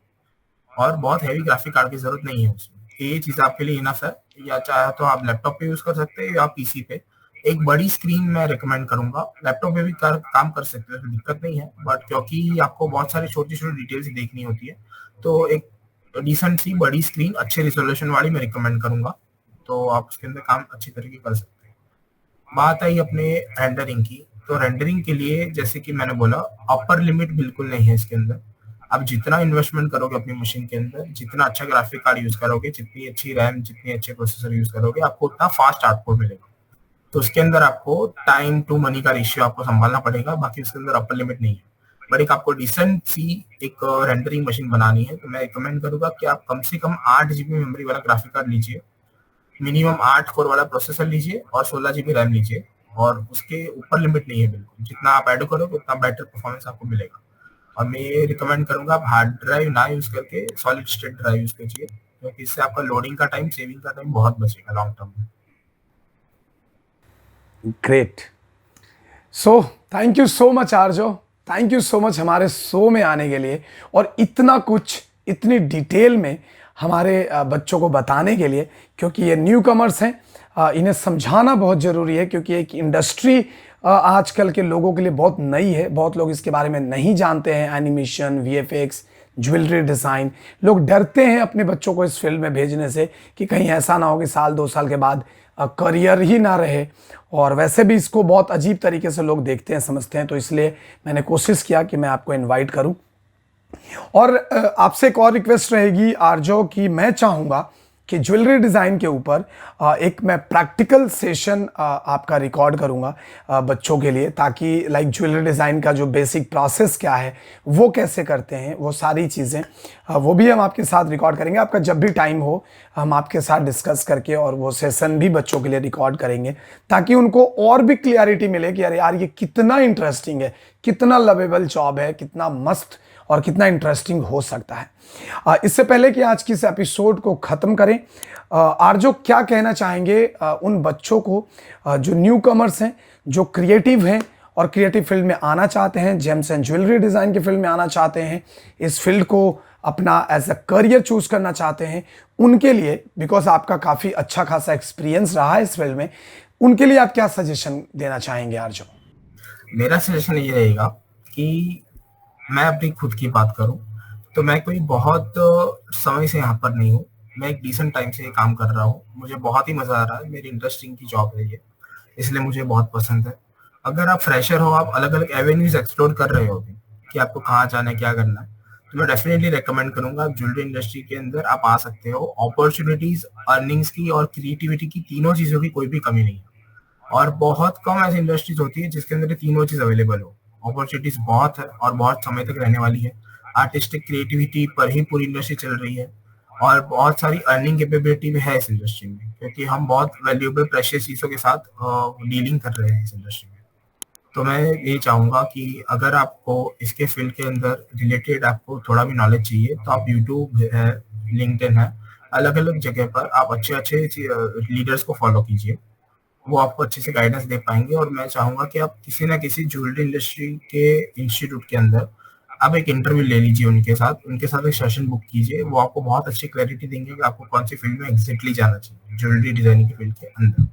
और बहुत हैवी ग्राफिक कार्ड की जरूरत नहीं है उसमें, ये चीज आपके लिए इनफ है। या चाहे तो आप लैपटॉप पे यूज कर सकते हैं या पीसी पे। एक बड़ी स्क्रीन मैं रिकमेंड करूंगा, लैपटॉप पे भी काम कर सकते हो, दिक्कत नहीं है, बट क्योंकि आपको बहुत सारी छोटी छोटी डिटेल्स देखनी होती है, तो एक डिसेंट सी बड़ी स्क्रीन अच्छे रिजोल्यूशन वाली मैं रिकमेंड करूंगा, तो आप उसके अंदर काम अच्छी तरीके कर सकते हैं। बात आई अपने रेंडरिंग की, तो रेंडरिंग के लिए जैसे कि मैंने बोला, अपर लिमिट बिल्कुल नहीं है इसके अंदर। आप जितना इन्वेस्टमेंट करोगे अपनी मशीन के अंदर, जितना अच्छा ग्राफिक कार्ड यूज करोगे, जितनी अच्छी रैम, जितने अच्छे प्रोसेसर यूज करोगे, आपको उतना फास्ट आउटपुट मिलेगा। तो उसके अंदर आपको टाइम टू मनी का रेशियो आपको संभालना पड़ेगा, बाकी उसके अंदर अपर लिमिट नहीं है। बट एक आपको डिसेंट सी एक रेंडरिंग मशीन बनानी है, तो मैं रिकमेंड करूंगा कि आप कम से कम 8 GB मेमोरी वाला ग्राफिक कार्ड लीजिए, मिनिमम 8 कोर वाला प्रोसेसर लीजिए और 16 GB रैम लीजिए, और उसके ऊपर लिमिट नहीं है बिल्कुल। जितना आप ऐड करोगे उतना बेटर परफॉर्मेंस आपको मिलेगा। और मैं ये रिकमेंड करूंगा आप हार्ड ड्राइव ना यूज करके सॉलिड स्टेट ड्राइव यूज कीजिए, क्योंकि इससे आपका लोडिंग का टाइम, सेविंग का टाइम बहुत बचेगा लॉन्ग टर्म में। Great, so thank you so much Arzoo, thank you so much हमारे शो में आने के लिए और इतना कुछ इतनी डिटेल में हमारे बच्चों को बताने के लिए, क्योंकि ये न्यू कमर्स हैं, इन्हें समझाना बहुत ज़रूरी है, क्योंकि एक इंडस्ट्री आजकल के लोगों के लिए बहुत नई है, बहुत लोग इसके बारे में नहीं जानते हैं। एनिमेशन, वीएफएक्स, ज्वेलरी डिज़ाइन, लोग डरते हैं अपने बच्चों को इस फील्ड में भेजने से कि कहीं ऐसा ना हो कि साल 2 साल के बाद करियर ही ना रहे, और वैसे भी इसको बहुत अजीब तरीके से लोग देखते हैं, समझते हैं। तो इसलिए मैंने कोशिश किया कि मैं आपको इनवाइट करूं। और आपसे एक और रिक्वेस्ट रहेगी आर्जो कि मैं चाहूँगा कि ज्वेलरी डिज़ाइन के ऊपर एक मैं प्रैक्टिकल सेशन आपका रिकॉर्ड करूँगा बच्चों के लिए, ताकि लाइक ज्वेलरी डिज़ाइन का जो बेसिक प्रोसेस क्या है, वो कैसे करते हैं, वो सारी चीज़ें वो भी हम आपके साथ रिकॉर्ड करेंगे। आपका जब भी टाइम हो हम आपके साथ डिस्कस करके और वो सेशन भी बच्चों के लिए रिकॉर्ड करेंगे, ताकि उनको और भी क्लियरिटी मिले कि अरे यार ये कितना इंटरेस्टिंग है, कितना लवेबल जॉब है, कितना मस्त और कितना इंटरेस्टिंग हो सकता है। इससे पहले कि आज की इस एपिसोड को ख़त्म करें, आर्जो क्या कहना चाहेंगे उन बच्चों को जो न्यू कमर्स हैं, जो क्रिएटिव हैं और क्रिएटिव फील्ड में आना चाहते हैं, जेम्स एंड ज्वेलरी डिज़ाइन की फील्ड में आना चाहते हैं, इस फील्ड को अपना एज अ करियर चूज करना चाहते हैं, उनके लिए, बिकॉज आपका काफ़ी अच्छा खासा एक्सपीरियंस रहा है इस फील्ड में, उनके लिए आप क्या सजेशन देना चाहेंगे आर्जो? मेरा सजेशन ये रहेगा कि मैं अपनी खुद की बात करूं तो मैं कोई बहुत समय से यहाँ पर नहीं हूँ। मैं एक डिसेंट टाइम से ये काम कर रहा हूँ। मुझे बहुत ही मजा आ रहा है। मेरी इंटरेस्टिंग की जॉब है ये, इसलिए मुझे बहुत पसंद है। अगर आप फ्रेशर हो, आप अलग अलग एवेन्यूज एक्सप्लोर कर रहे हो कि आपको कहाँ जाना है, क्या करना है, तो मैं डेफिनेटली रेकमेंड करूंगा आप ज्वेलरी इंडस्ट्री के अंदर आप आ सकते हो। अपॉर्चुनिटीज, अर्निंग्स की और क्रिएटिविटी की, तीनों चीजों की कोई भी कमी नहीं है। और बहुत कम ऐसी इंडस्ट्रीज होती है जिसके अंदर ये तीनों चीज अवेलेबल हो। अपॉर्चुनिटीज बहुत है और बहुत समय तक रहने वाली है। आर्टिस्टिक क्रिएटिविटी पर ही पूरी इंडस्ट्री चल रही है और बहुत सारी अर्निंग कैपेबिलिटी भी है इस इंडस्ट्री में, क्योंकि हम बहुत वैल्यूएबल प्रेशियस चीजों के साथ डीलिंग कर रहे हैं इस इंडस्ट्री में। तो मैं ये चाहूंगा कि अगर आपको इसके फील्ड के अंदर रिलेटेड आपको थोड़ा भी नॉलेज चाहिए तो आप यूट्यूब है, लिंक्डइन है, अलग अलग जगह पर आप अच्छे अच्छे लीडर्स को फॉलो कीजिए। वो आपको अच्छे से गाइडेंस दे पाएंगे। और मैं चाहूंगा कि आप किसी ना किसी ज्वेलरी इंडस्ट्री के इंस्टीट्यूट के अंदर आप एक इंटरव्यू ले लीजिए उनके साथ एक सेशन बुक कीजिए। वो आपको बहुत अच्छी क्लैरिटी देंगे कि आपको कौन सी फील्ड में एग्जैक्टली जाना चाहिए ज्वेलरी डिजाइनिंग की फील्ड के अंदर।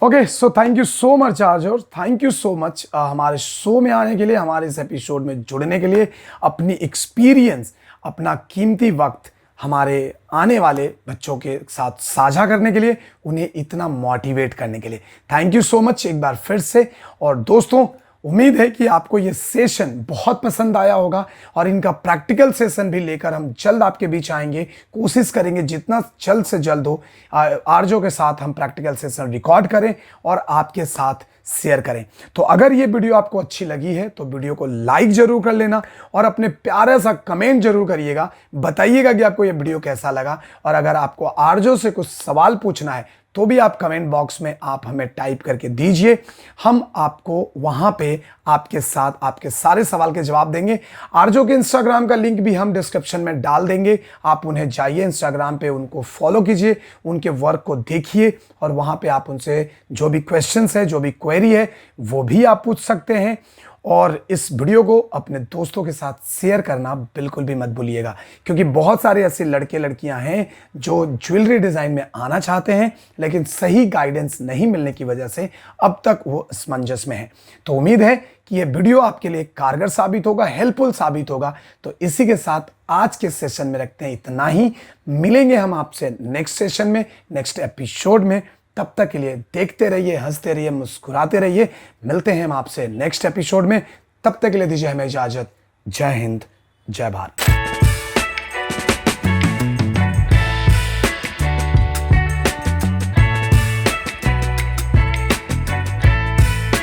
Okay, so thank you so much Arzoo, thank you so much हमारे शो में आने के लिए, हमारे इस एपिसोड में जुड़ने के लिए, अपनी एक्सपीरियंस, अपना कीमती वक्त हमारे आने वाले बच्चों के साथ साझा करने के लिए, उन्हें इतना मोटिवेट करने के लिए थैंक यू सो मच एक बार फिर से। और दोस्तों, उम्मीद है कि आपको ये सेशन बहुत पसंद आया होगा और इनका प्रैक्टिकल सेशन भी लेकर हम जल्द आपके बीच आएंगे। कोशिश करेंगे जितना जल्द से जल्द हो आर्जो के साथ हम प्रैक्टिकल सेशन रिकॉर्ड करें और आपके साथ शेयर करें। तो अगर ये वीडियो आपको अच्छी लगी है तो वीडियो को लाइक जरूर कर लेना और अपने प्यारा सा कमेंट जरूर करिएगा, बताइएगा कि आपको ये वीडियो कैसा लगा। और अगर आपको आर्जो से कुछ सवाल पूछना है तो भी आप कमेंट बॉक्स में आप हमें टाइप करके दीजिए, हम आपको वहां पे आपके साथ आपके सारे सवाल के जवाब देंगे। आर्जो के इंस्टाग्राम का लिंक भी हम डिस्क्रिप्शन में डाल देंगे, आप उन्हें जाइए इंस्टाग्राम पे, उनको फॉलो कीजिए, उनके वर्क को देखिए और वहां पे आप उनसे जो भी क्वेश्चंस है, जो भी क्वेरी है, वो भी आप पूछ सकते हैं। और इस वीडियो को अपने दोस्तों के साथ शेयर करना बिल्कुल भी मत भूलिएगा, क्योंकि बहुत सारे ऐसे लड़के लड़कियां हैं जो ज्वेलरी डिज़ाइन में आना चाहते हैं लेकिन सही गाइडेंस नहीं मिलने की वजह से अब तक वो असमंजस में हैं। तो उम्मीद है कि ये वीडियो आपके लिए कारगर साबित होगा, हेल्पफुल साबित होगा। तो इसी के साथ आज के सेशन में रखते हैं इतना ही। मिलेंगे हम आपसे नेक्स्ट सेशन में, नेक्स्ट एपिसोड में। तब तक के लिए देखते रहिए, हंसते रहिए, मुस्कुराते रहिए। मिलते हैं हम आपसे नेक्स्ट एपिसोड में। तब तक के लिए दीजिए हमें इजाजत। जय हिंद, जय भारत।